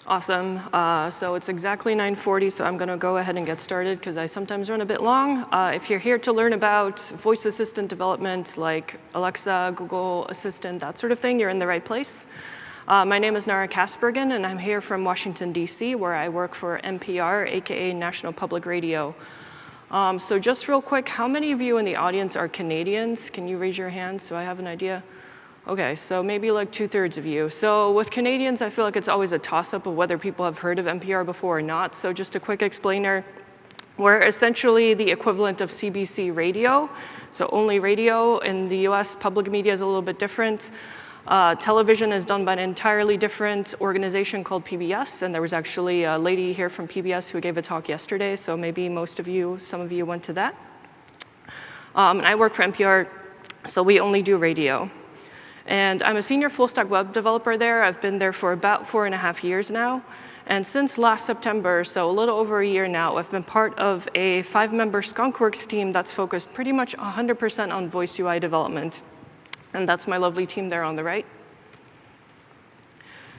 Awesome. So it's exactly 9:40, so I'm going to go ahead and get started because I sometimes run a bit long. If you're here to learn about voice assistant development like Alexa, Google Assistant, that sort of thing, you're in the right place. My name is Nara Kasbergen, and I'm here from Washington, D.C., where I work for NPR, aka National Public Radio. So just real quick, how many of you in the audience are Canadians? Can you raise your hand so I have an idea? Okay, so maybe like 2/3 of you. So with Canadians, I feel like it's always a toss-up of whether people have heard of NPR before or not. So just a quick explainer. We're essentially the equivalent of CBC radio. So only radio. In the US, public media is a little bit different. Television is done by an entirely different organization called PBS, and there was actually a lady here from PBS who gave a talk yesterday, so maybe some of you went to that. And I work for NPR, so we only do radio. And I'm a senior full-stack web developer there. I've been there for about 4.5 years now. And since last September, so a little over a year now, I've been part of a 5-member Skunkworks team that's focused pretty much 100% on voice UI development. And that's my lovely team there on the right.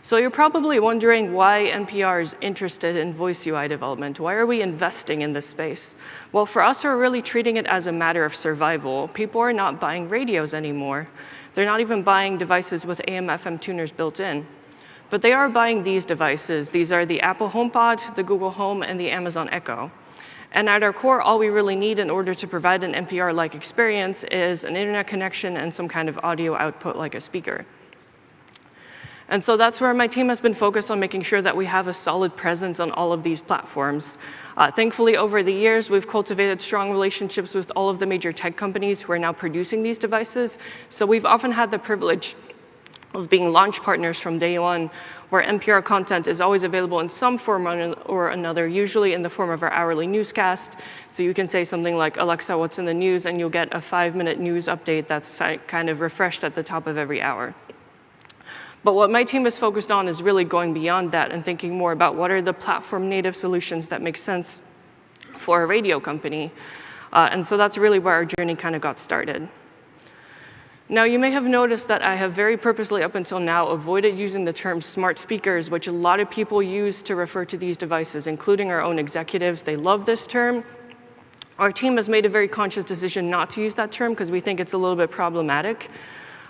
So you're probably wondering why NPR is interested in voice UI development. Why are we investing in this space? Well, for us, we're really treating it as a matter of survival. People are not buying radios anymore. They're not even buying devices with AM/FM tuners built in. But they are buying these devices. These are the Apple HomePod, the Google Home, and the Amazon Echo. And at our core, all we really need in order to provide an NPR-like experience is an internet connection and some kind of audio output like a speaker. And so that's where my team has been focused on making sure that we have a solid presence on all of these platforms. Thankfully, over the years, we've cultivated strong relationships with all of the major tech companies who are now producing these devices. So we've often had the privilege of being launch partners from day one, where NPR content is always available in some form or another, usually in the form of our hourly newscast. So you can say something like, Alexa, what's in the news? And you'll get a 5-minute news update that's kind of refreshed at the top of every hour. But what my team is focused on is really going beyond that and thinking more about what are the platform-native solutions that make sense for a radio company. And so that's really where our journey kind of got started. Now, you may have noticed that I have very purposely, up until now, avoided using the term smart speakers, which a lot of people use to refer to these devices, including our own executives. They love this term. Our team has made a very conscious decision not to use that term because we think it's a little bit problematic.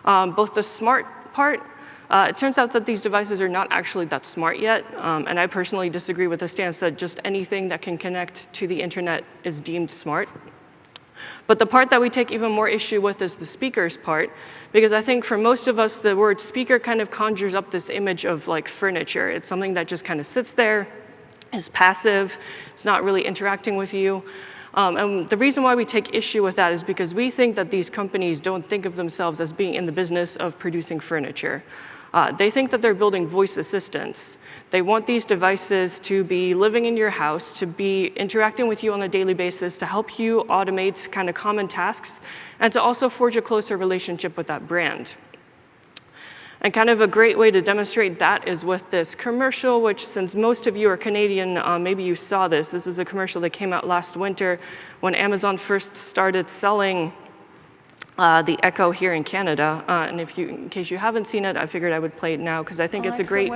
Both the smart part, it turns out that these devices are not actually that smart yet, and I personally disagree with the stance that just anything that can connect to the internet is deemed smart. But the part that we take even more issue with is the speakers part, because I think for most of us, the word speaker kind of conjures up this image of like furniture. It's something that just kind of sits there, is passive, it's not really interacting with you. And the reason why we take issue with that is because we think that these companies don't think of themselves as being in the business of producing furniture. They think that they're building voice assistants. They want these devices to be living in your house, to be interacting with you on a daily basis, to help you automate kind of common tasks, and to also forge a closer relationship with that brand. And kind of a great way to demonstrate that is with this commercial, which since most of you are Canadian, maybe you saw this. This is a commercial that came out last winter when Amazon first started selling the Echo here in Canada. And in case you haven't seen it, I figured I would play it now because I think Alexa, it's a great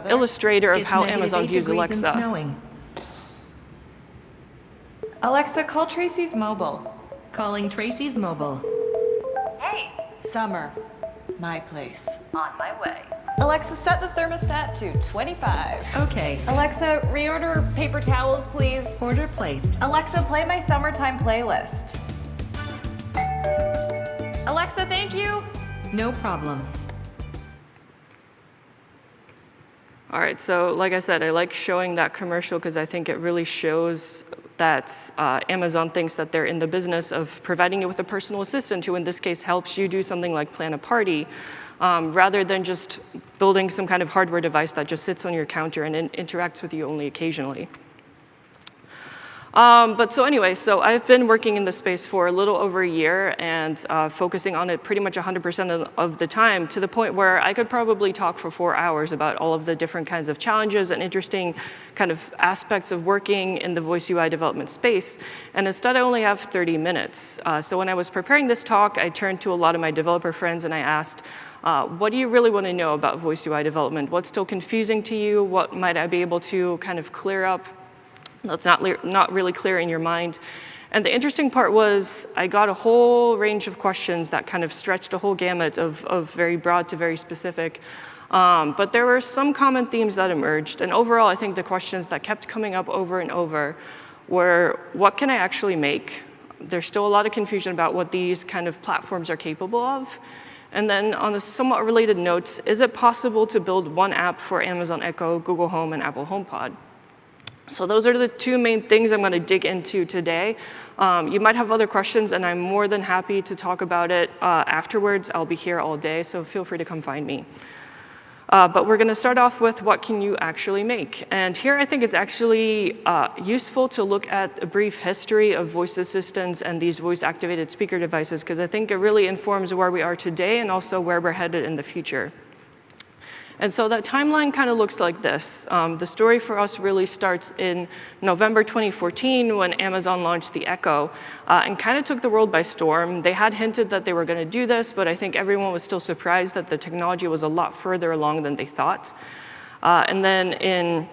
illustrator of how Amazon views Alexa. Alexa, call Tracy's mobile. Calling Tracy's mobile. Hey. Summer. My place. On my way. Alexa, set the thermostat to 25. Okay. Alexa, reorder paper towels, please. Order placed. Alexa, play my summertime playlist. Alexa, thank you. No problem. All right, so like I said, I like showing that commercial because I think it really shows that Amazon thinks that they're in the business of providing you with a personal assistant who in this case helps you do something like plan a party, rather than just building some kind of hardware device that just sits on your counter and interacts with you only occasionally. But so anyway, so I've been working in this space for a little over a year and focusing on it pretty much 100% of the time, to the point where I could probably talk for 4 hours about all of the different kinds of challenges and interesting kind of aspects of working in the voice UI development space. And instead, I only have 30 minutes. So when I was preparing this talk, I turned to a lot of my developer friends and I asked, What do you really want to know about voice UI development? What's still confusing to you? What might I be able to kind of clear up that's not really clear in your mind? And the interesting part was I got a whole range of questions that kind of stretched a whole gamut of very broad to very specific. But there were some common themes that emerged. And overall, I think the questions that kept coming up over and over were, what can I actually make? There's still a lot of confusion about what these kind of platforms are capable of. And then on a somewhat related note, is it possible to build one app for Amazon Echo, Google Home, and Apple HomePod? So those are the two main things I'm going to dig into today. You might have other questions, and I'm more than happy to talk about it afterwards. I'll be here all day, so feel free to come find me. But we're going to start off with what can you actually make. And here I think it's actually useful to look at a brief history of voice assistants and these voice-activated speaker devices, because I think it really informs where we are today and also where we're headed in the future. And so that timeline kind of looks like this. The story for us really starts in November 2014 when Amazon launched the Echo and kind of took the world by storm. They had hinted that they were going to do this, but I think everyone was still surprised that the technology was a lot further along than they thought. And then in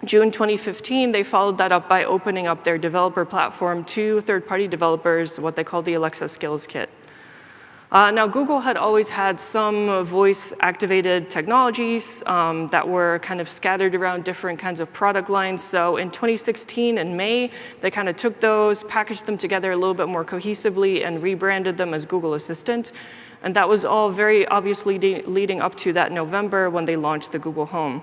June 2015, they followed that up by opening up their developer platform to third-party developers, what they call the Alexa Skills Kit. Now, Google had always had some voice-activated technologies that were kind of scattered around different kinds of product lines. So in 2016, in May, they kind of took those, packaged them together a little bit more cohesively, and rebranded them as Google Assistant. And that was all very obviously leading up to that November when they launched the Google Home.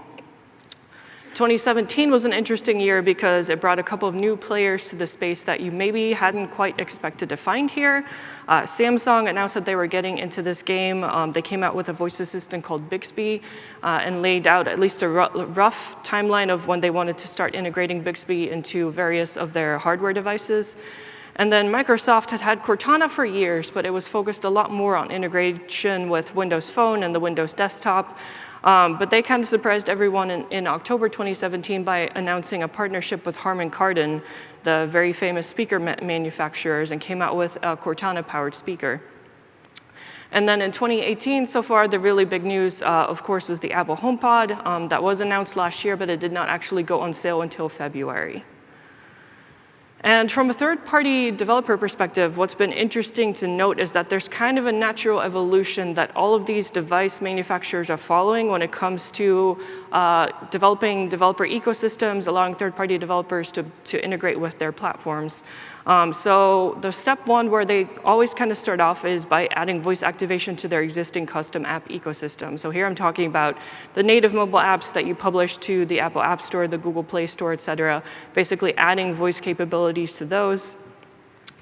2017 was an interesting year because it brought a couple of new players to the space that you maybe hadn't quite expected to find here. Samsung announced that they were getting into this game. They came out with a voice assistant called Bixby and laid out at least a rough timeline of when they wanted to start integrating Bixby into various of their hardware devices. And then Microsoft had Cortana for years, but it was focused a lot more on integration with Windows Phone and the Windows desktop. But they kind of surprised everyone in October 2017 by announcing a partnership with Harman Kardon, the very famous speaker manufacturers, and came out with a Cortana-powered speaker. And then in 2018, so far, the really big news, of course, was the Apple HomePod. That was announced last year, but it did not actually go on sale until February. And from a third-party developer perspective, what's been interesting to note is that there's kind of a natural evolution that all of these device manufacturers are following when it comes to developing developer ecosystems, allowing third-party developers to integrate with their platforms. So the step one where they always kind of start off is by adding voice activation to their existing custom app ecosystem. So here I'm talking about the native mobile apps that you publish to the Apple App Store, the Google Play Store, et cetera, basically adding voice capabilities to those.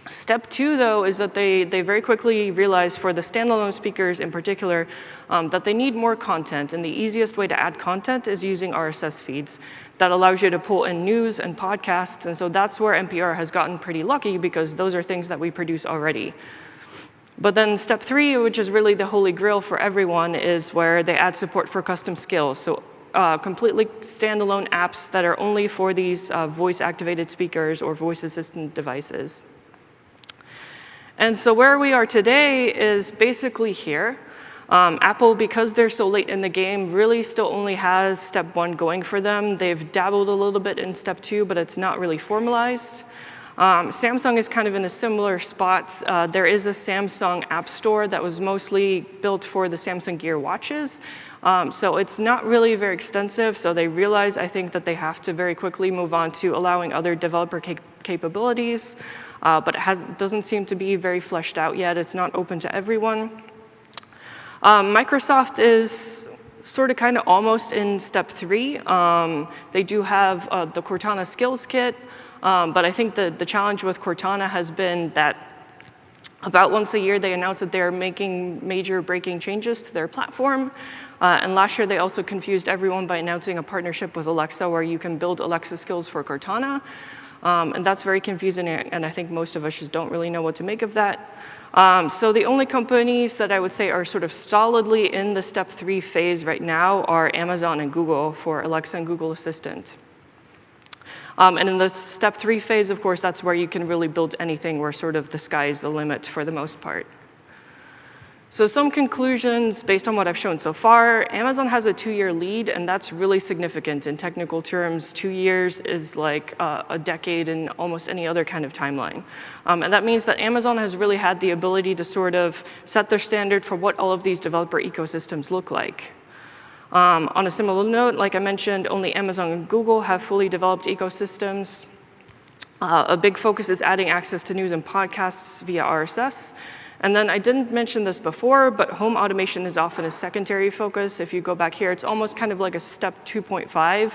Step two, though, is that they very quickly realized for the standalone speakers in particular that they need more content. And the easiest way to add content is using RSS feeds. That allows you to pull in news and podcasts. And so that's where NPR has gotten pretty lucky because those are things that we produce already. But then step three, which is really the holy grail for everyone, is where they add support for custom skills. So completely standalone apps that are only for these voice-activated speakers or voice assistant devices. And so where we are today is basically here. Apple, because they're so late in the game, really still only has step one going for them. They've dabbled a little bit in step two, but it's not really formalized. Samsung is kind of in a similar spot. There is a Samsung App Store that was mostly built for the Samsung Gear watches. So it's not really very extensive. So they realize, I think, that they have to very quickly move on to allowing other developer capabilities. But it doesn't seem to be very fleshed out yet. It's not open to everyone. Microsoft is sort of kind of almost in step three. They do have the Cortana Skills Kit, but I think the challenge with Cortana has been that about once a year they announce that they're making major breaking changes to their platform. And last year they also confused everyone by announcing a partnership with Alexa where you can build Alexa skills for Cortana. And that's very confusing, and I think most of us just don't really know what to make of that. So the only companies that I would say are sort of solidly in the step three phase right now are Amazon and Google for Alexa and Google Assistant. And in the step three phase, of course, that's where you can really build anything where sort of the sky is the limit for the most part. So some conclusions based on what I've shown so far. Amazon has a 2-year lead, and that's really significant in technical terms. 2 years is like a decade in almost any other kind of timeline. And that means that Amazon has really had the ability to sort of set their standard for what all of these developer ecosystems look like. On a similar note, like I mentioned, only Amazon and Google have fully developed ecosystems. A big focus is adding access to news and podcasts via RSS. And then I didn't mention this before, but home automation is often a secondary focus. If you go back here, it's almost kind of like a step 2.5,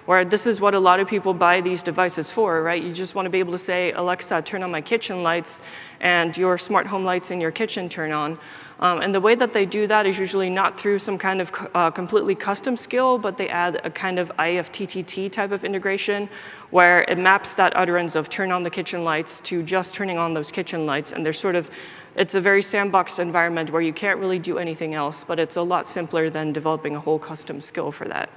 where this is what a lot of people buy these devices for, right? You just want to be able to say, Alexa, turn on my kitchen lights, and your smart home lights in your kitchen turn on. And the way that they do that is usually not through some kind of completely custom skill, but they add a kind of IFTTT type of integration where it maps that utterance of turn on the kitchen lights to just turning on those kitchen lights. And they're sort of, it's a very sandboxed environment where you can't really do anything else, but it's a lot simpler than developing a whole custom skill for that.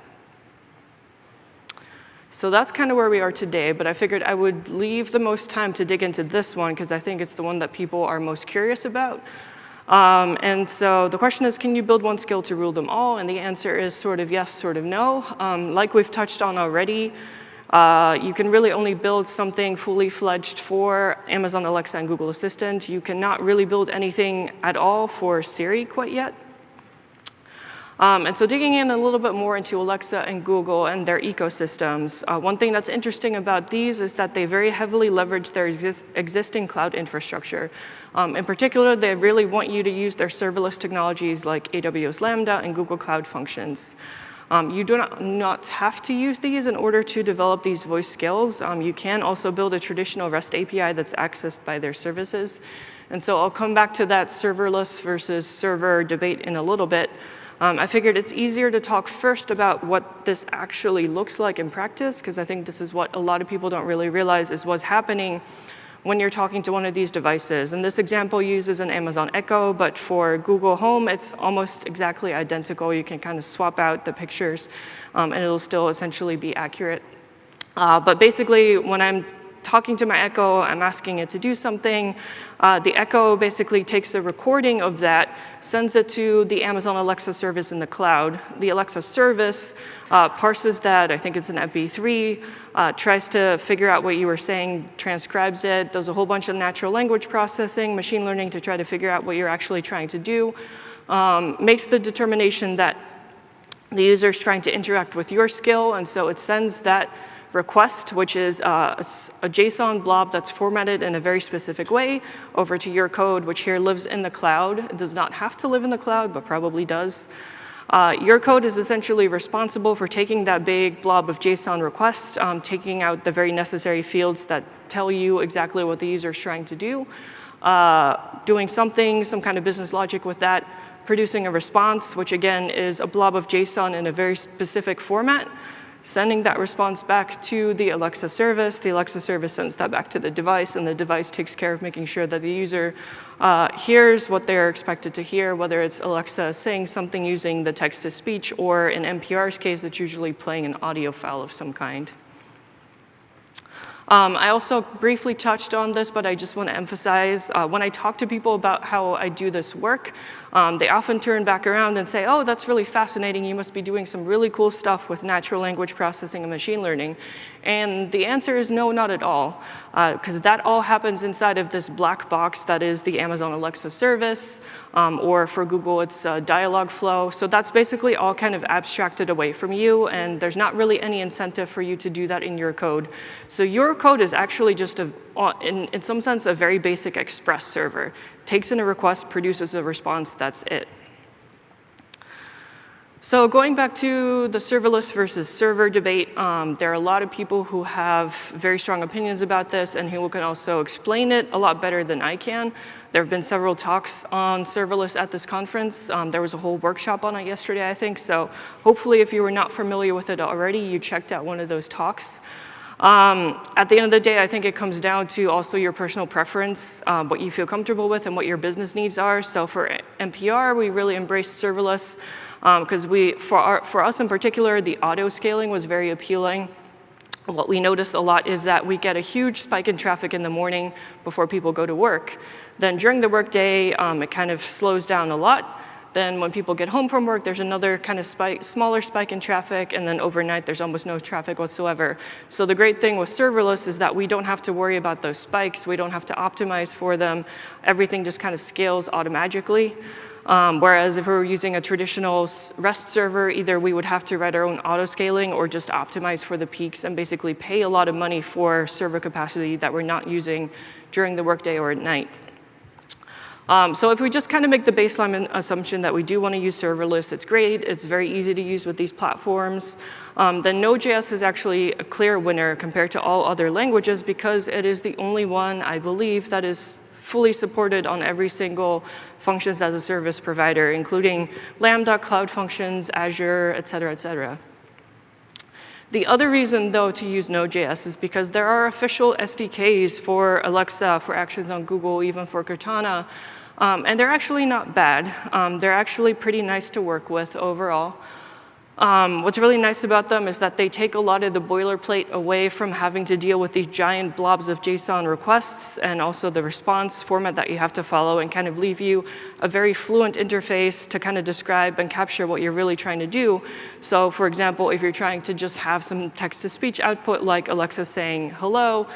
So that's kind of where we are today, but I figured I would leave the most time to dig into this one because I think it's the one that people are most curious about. And so the question is, can you build one skill to rule them all? And the answer is sort of yes, sort of no. Like we've touched on already, you can really only build something fully fledged for Amazon Alexa and Google Assistant. You cannot really build anything at all for Siri quite yet. And so digging in a little bit more into Alexa and Google and their ecosystems, one thing that's interesting about these is that they very heavily leverage their existing cloud infrastructure. In particular, they really want you to use their serverless technologies like AWS Lambda and Google Cloud Functions. You do not have to use these in order to develop these voice skills. You can also build a traditional REST API that's accessed by their services. And so I'll come back to that serverless versus server debate in a little bit. I figured it's easier to talk first about what this actually looks like in practice, because I think this is what a lot of people don't really realize is what's happening when you're talking to one of these devices. And this example uses an Amazon Echo, but for Google Home, it's almost exactly identical. You can kind of swap out the pictures, and it'll still essentially be accurate. But basically, when I'm talking to my Echo, I'm asking it to do something. The Echo basically takes a recording of that, sends it to the Amazon Alexa service in the cloud. The Alexa service parses that, I think it's an MP3, tries to figure out what you were saying, transcribes it, does a whole bunch of natural language processing, machine learning to try to figure out what you're actually trying to do, makes the determination that the user is trying to interact with your skill, and so it sends that request, which is a JSON blob that's formatted in a very specific way, over to your code, which here lives in the cloud. It does not have to live in the cloud, but probably does. Your code is essentially responsible for taking that big blob of JSON request, taking out the very necessary fields that tell you exactly what the user is trying to do, doing something, some kind of business logic with that, producing a response, which again is a blob of JSON in a very specific format, sending that response back to the Alexa service. The Alexa service sends that back to the device, and the device takes care of making sure that the user hears what they're expected to hear, whether it's Alexa saying something using the text-to-speech, or in NPR's case, it's usually playing an audio file of some kind. I also briefly touched on this, but I just want to emphasize, when I talk to people about how I do this work, they often turn back around and say, oh, that's really fascinating. You must be doing some really cool stuff with natural language processing and machine learning. And the answer is no, not at all, because that all happens inside of this black box that is the Amazon Alexa service, or for Google, it's Dialogflow. So that's basically all kind of abstracted away from you, and there's not really any incentive for you to do that in your code. So your code is actually just, in some sense, a very basic Express server. Takes in a request, produces a response, that's it. So going back to the serverless versus server debate, there are a lot of people who have very strong opinions about this and who can also explain it a lot better than I can. There have been several talks on serverless at this conference. There was a whole workshop on it yesterday, I think. So hopefully, if you were not familiar with it already, you checked out one of those talks. At the end of the day, I think it comes down to also your personal preference, what you feel comfortable with and what your business needs are. So for NPR, we really embrace serverless because for us in particular, the auto scaling was very appealing. what we notice a lot is that we get a huge spike in traffic in the morning before people go to work. Then during the workday, it kind of slows down a lot. Then when people get home from work, there's another kind of smaller spike in traffic, and then overnight there's almost no traffic whatsoever. So the great thing with serverless is that we don't have to worry about those spikes. We don't have to optimize for them. Everything just kind of scales automatically. Whereas if we were using a traditional REST server, either we would have to write our own auto-scaling or just optimize for the peaks and basically pay a lot of money for server capacity that we're not using during the workday or at night. So if we just kind of make the baseline assumption that we do want to use serverless, it's great, it's very easy to use with these platforms, then Node.js is actually a clear winner compared to all other languages because it is the only one, I believe, that is fully supported on every single functions as a service provider, including Lambda, Cloud Functions, Azure, et cetera, et cetera. The other reason, though, to use Node.js is because there are official SDKs for Alexa, for Actions on Google, even for Cortana, and they're actually not bad. They're actually pretty nice to work with overall. What's really nice about them is that they take a lot of the boilerplate away from having to deal with these giant blobs of JSON requests and also the response format that you have to follow and kind of leave you a very fluent interface to kind of describe and capture what you're really trying to do. So for example, if you're trying to just have some text-to-speech output like Alexa saying hello,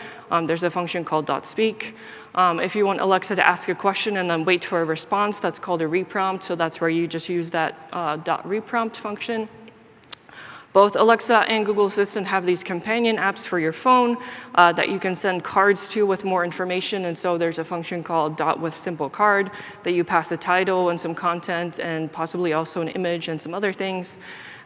there's a function called .speak. If you want Alexa to ask a question and then wait for a response, that's called a reprompt. So that's where you just use that .reprompt function. Both Alexa and Google Assistant have these companion apps for your phone that you can send cards to with more information. And so there's a function called .withSimpleCard that you pass a title and some content and possibly also an image and some other things.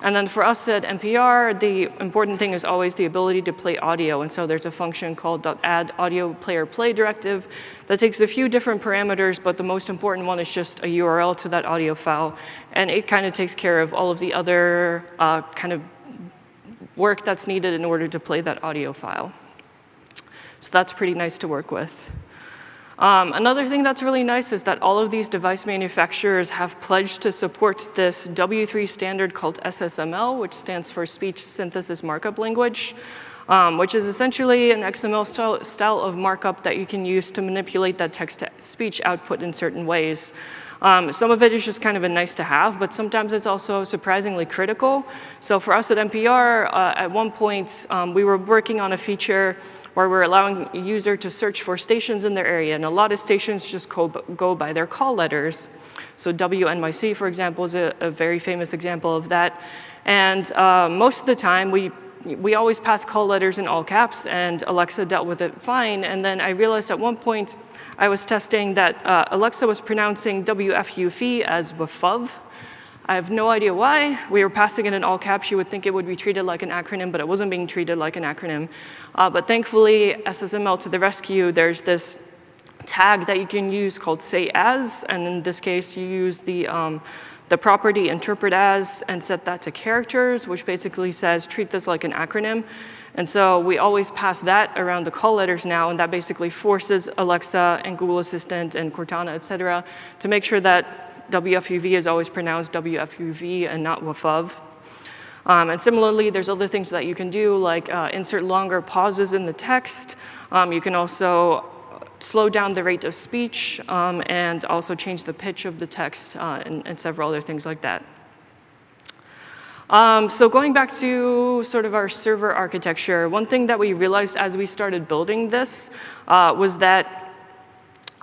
And then for us at NPR, the important thing is always the ability to play audio. And so there's a function called .addAudioPlayerPlay directive that takes a few different parameters, but the most important one is just a URL to that audio file. And it kind of takes care of all of the other kind of work that's needed in order to play that audio file. So that's pretty nice to work with. Another thing that's really nice is that all of these device manufacturers have pledged to support this W3 standard called SSML, which stands for Speech Synthesis Markup Language, which is essentially an XML style of markup that you can use to manipulate that text-to-speech output in certain ways. Some of it is just kind of a nice to have, but sometimes it's also surprisingly critical. So for us at NPR, at one point, we were working on a feature where we're allowing a user to search for stations in their area. And a lot of stations just go by their call letters. So WNYC, for example, is a very famous example of that. And most of the time, we always pass call letters in all caps, and Alexa dealt with it fine. And then I realized at one point, I was testing that Alexa was pronouncing WFUV as WFUV. I have no idea why. We were passing it in all caps. You would think it would be treated like an acronym, but it wasn't being treated like an acronym. But thankfully, SSML to the rescue, there's this tag that you can use called say as, and in this case, you use the property interpret as and set that to characters, which basically says treat this like an acronym. And so we always pass that around the call letters now, and that basically forces Alexa and Google Assistant and Cortana, et cetera, to make sure that WFUV is always pronounced WFUV and not WFUV. And similarly, there's other things that you can do, like insert longer pauses in the text. You can also slow down the rate of speech and also change the pitch of the text and several other things like that. So going back to sort of our server architecture, one thing that we realized as we started building this was that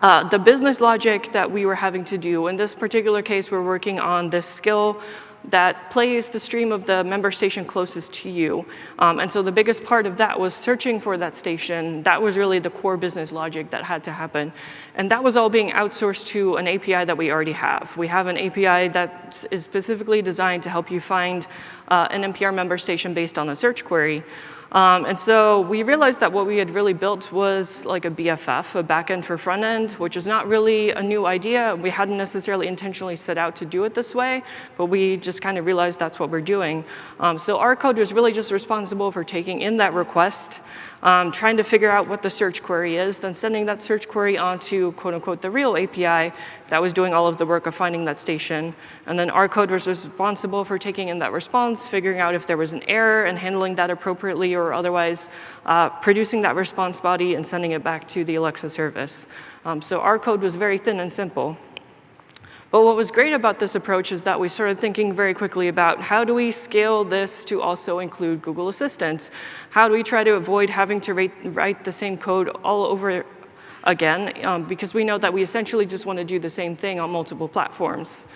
the business logic that we were having to do, in this particular case, we're working on this skill that plays the stream of the member station closest to you. And so the biggest part of that was searching for that station. That was really the core business logic that had to happen. And that was all being outsourced to an API that we already have. We have an API that is specifically designed to help you find an NPR member station based on a search query. And so we realized that what we had really built was like a BFF, a backend for front end, which is not really a new idea. We hadn't necessarily intentionally set out to do it this way, but we just kind of realized that's what we're doing. So our code was really just responsible for taking in that request, trying to figure out what the search query is, then sending that search query onto, quote unquote, the real API that was doing all of the work of finding that station. And then our code was responsible for taking in that response, response, figuring out if there was an error and handling that appropriately, or otherwise producing that response body and sending it back to the Alexa service. So our code was very thin and simple. But what was great about this approach is that we started thinking very quickly about how do we scale this to also include Google Assistant? How do we try to avoid having to write the same code all over again? Because we know that we essentially just want to do the same thing on multiple platforms.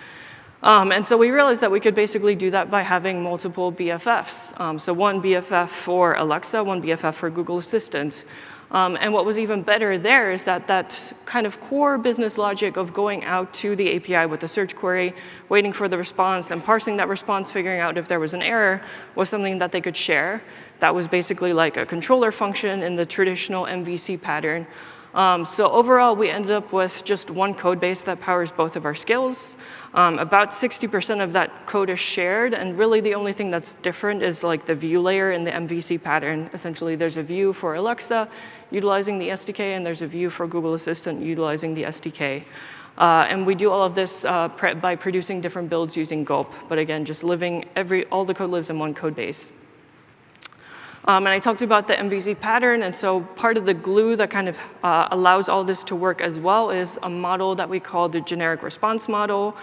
And so we realized that we could basically do that by having multiple BFFs. So one BFF for Alexa, one BFF for Google Assistant. And what was even better there is that that kind of core business logic of going out to the API with a search query, waiting for the response, and parsing that response, figuring out if there was an error, was something that they could share. That was basically like a controller function in the traditional MVC pattern. So overall, we ended up with just one code base that powers both of our skills. About 60% of that code is shared, and really the only thing that's different is like the view layer in the MVC pattern. Essentially, there's a view for Alexa utilizing the SDK, and there's a view for Google Assistant utilizing the SDK. And we do all of this by producing different builds using gulp. But again, just all the code lives in one code base. And I talked about the MVC pattern, and so part of the glue that kind of allows all this to work as well is a model that we call the generic response model.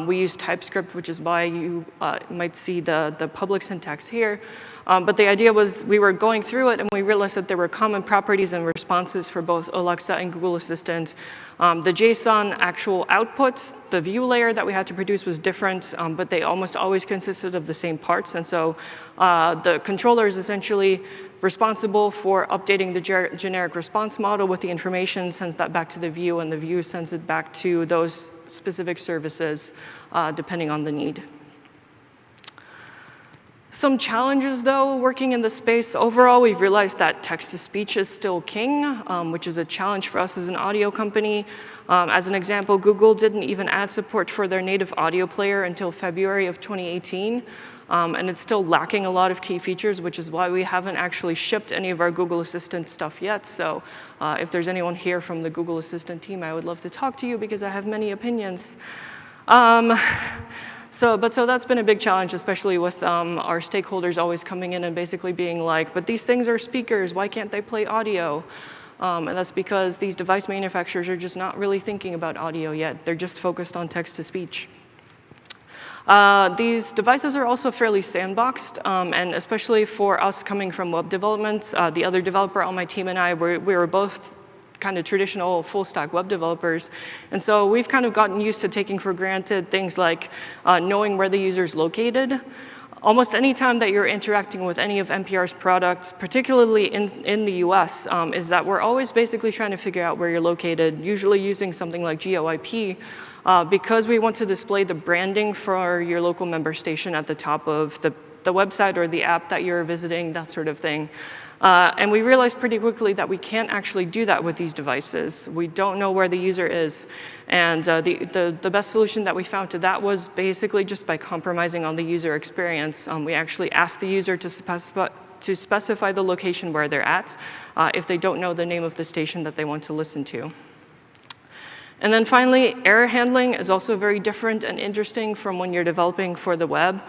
We use TypeScript, which is why you might see the public syntax here. But the idea was we were going through it, and we realized that there were common properties and responses for both Alexa and Google Assistant. The JSON actual outputs, the view layer that we had to produce was different, but they almost always consisted of the same parts. And so the controller is essentially responsible for updating the generic response model with the information, sends that back to the view, and the view sends it back to those specific services, depending on the need. Some challenges, though, working in the space. Overall, we've realized that text-to-speech is still king, which is a challenge for us as an audio company. As an example, Google didn't even add support for their native audio player until February of 2018. And it's still lacking a lot of key features, which is why we haven't actually shipped any of our Google Assistant stuff yet. So if there's anyone here from the Google Assistant team, I would love to talk to you because I have many opinions. So that's been a big challenge, especially with our stakeholders always coming in and basically being like, but these things are speakers, why can't they play audio? And that's because these device manufacturers are just not really thinking about audio yet. They're just focused on text-to-speech. These devices are also fairly sandboxed, and especially for us coming from web development, the other developer on my team and I, we were both kind of traditional full-stack web developers. And so we've kind of gotten used to taking for granted things like knowing where the user is located. Almost any time that you're interacting with any of NPR's products, particularly in the US, is that we're always basically trying to figure out where you're located, usually using something like GeoIP, because we want to display the branding for your local member station at the top of the website or the app that you're visiting, that sort of thing. And we realized pretty quickly that we can't actually do that with these devices. We don't know where the user is. And the best solution that we found to that was basically just by compromising on the user experience. We actually asked the user to specify the location where they're at if they don't know the name of the station that they want to listen to. And then finally, error handling is also very different and interesting from when you're developing for the web.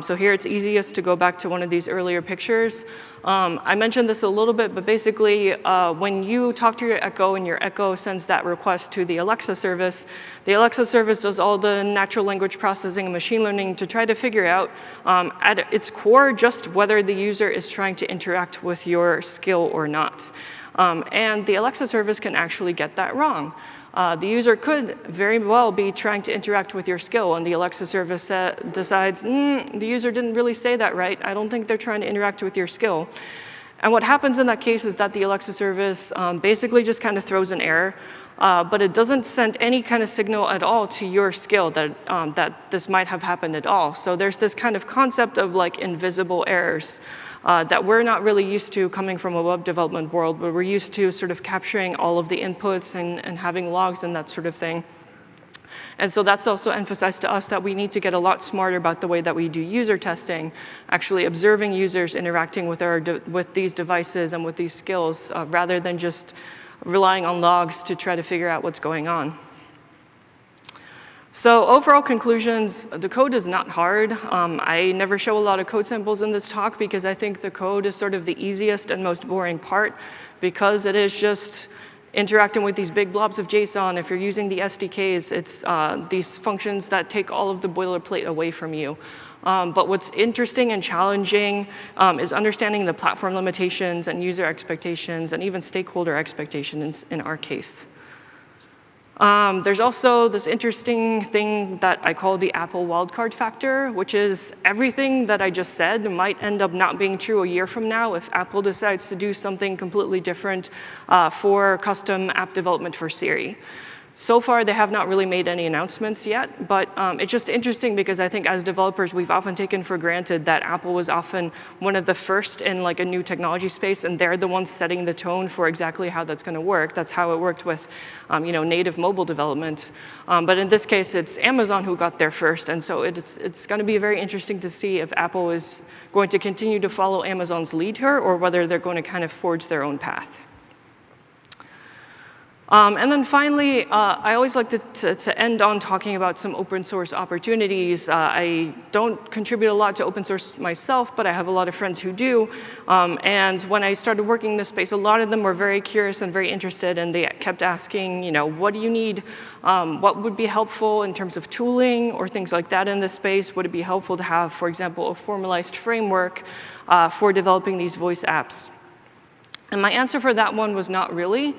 So here it's easiest to go back to one of these earlier pictures. I mentioned this a little bit, but basically when you talk to your Echo and your Echo sends that request to the Alexa service does all the natural language processing and machine learning to try to figure out at its core just whether the user is trying to interact with your skill or not. And the Alexa service can actually get that wrong. The user could very well be trying to interact with your skill, and the Alexa service decides, the user didn't really say that right. I don't think they're trying to interact with your skill. And what happens in that case is that the Alexa service basically just kind of throws an error, but it doesn't send any kind of signal at all to your skill that this might have happened at all. So there's this kind of concept of like invisible errors that we're not really used to coming from a web development world, where we're used to sort of capturing all of the inputs and having logs and that sort of thing. And so that's also emphasized to us that we need to get a lot smarter about the way that we do user testing, actually observing users interacting with these devices and with these skills, rather than just relying on logs to try to figure out what's going on. So overall conclusions, the code is not hard. I never show a lot of code samples in this talk because I think the code is sort of the easiest and most boring part because it is just interacting with these big blobs of JSON. If you're using the SDKs, it's these functions that take all of the boilerplate away from you. But what's interesting and challenging is understanding the platform limitations and user expectations and even stakeholder expectations in our case. There's also this interesting thing that I call the Apple wildcard factor, which is everything that I just said might end up not being true a year from now if Apple decides to do something completely different for custom app development for Siri. So far, they have not really made any announcements yet, but it's just interesting because I think as developers, we've often taken for granted that Apple was often one of the first in like a new technology space, and they're the ones setting the tone for exactly how that's going to work. That's how it worked with native mobile development. But in this case, it's Amazon who got there first, and so it's going to be very interesting to see if Apple is going to continue to follow Amazon's lead here or whether they're going to kind of forge their own path. And then finally, I always like to end on talking about some open source opportunities. I don't contribute a lot to open source myself, but I have a lot of friends who do. And when I started working in this space, a lot of them were very curious and very interested, and they kept asking, what do you need? What would be helpful in terms of tooling or things like that in this space? Would it be helpful to have, for example, a formalized framework for developing these voice apps? And my answer for that one was not really,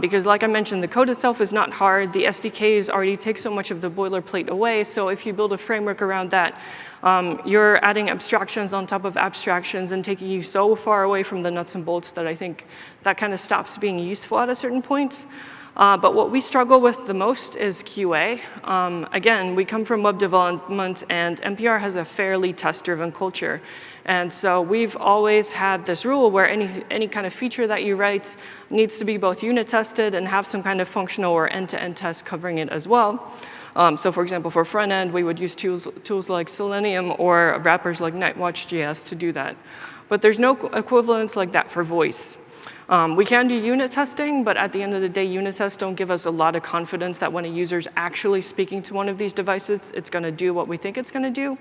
because like I mentioned, the code itself is not hard. The SDKs already take so much of the boilerplate away, so if you build a framework around that, you're adding abstractions on top of abstractions and taking you so far away from the nuts and bolts that I think that kind of stops being useful at a certain point. But what we struggle with the most is QA. Again, we come from web development, and NPR has a fairly test-driven culture. And so we've always had this rule where any kind of feature that you write needs to be both unit tested and have some kind of functional or end-to-end test covering it as well. So for example, for front end, we would use tools like Selenium or wrappers like Nightwatch.js to do that. But there's no equivalence like that for voice. We can do unit testing, but at the end of the day, unit tests don't give us a lot of confidence that when a user is actually speaking to one of these devices, it's going to do what we think it's going to do.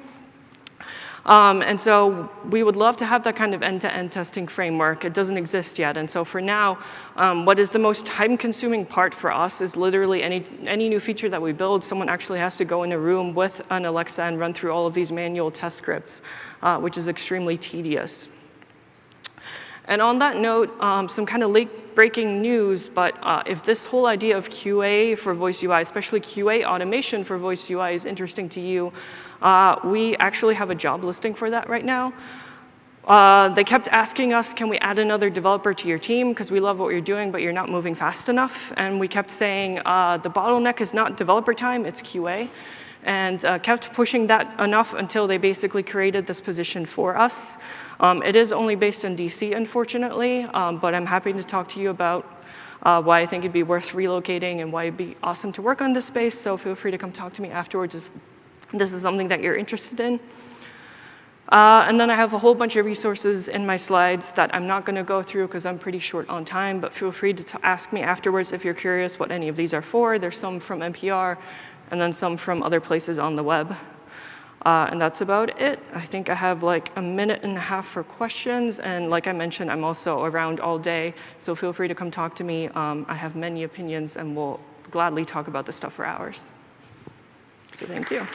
And so we would love to have that kind of end-to-end testing framework. It doesn't exist yet. And so for now, what is the most time-consuming part for us is literally any new feature that we build, someone actually has to go in a room with an Alexa and run through all of these manual test scripts, which is extremely tedious. And on that note, some kind of late-breaking news, but if this whole idea of QA for voice UI, especially QA automation for voice UI is interesting to you, we actually have a job listing for that right now. They kept asking us, can we add another developer to your team? Because we love what you're doing, but you're not moving fast enough. And we kept saying, the bottleneck is not developer time, it's QA. And kept pushing that enough until they basically created this position for us. It is only based in DC, unfortunately, but I'm happy to talk to you about why I think it'd be worth relocating and why it'd be awesome to work on this space. So feel free to come talk to me afterwards if this is something that you're interested in. And then I have a whole bunch of resources in my slides that I'm not going to go through because I'm pretty short on time, but feel free to ask me afterwards if you're curious what any of these are for. There's some from NPR, and then some from other places on the web. And that's about it. I think I have like a minute and a half for questions, and like I mentioned, I'm also around all day, so feel free to come talk to me. I have many opinions, and we'll gladly talk about this stuff for hours. So thank you.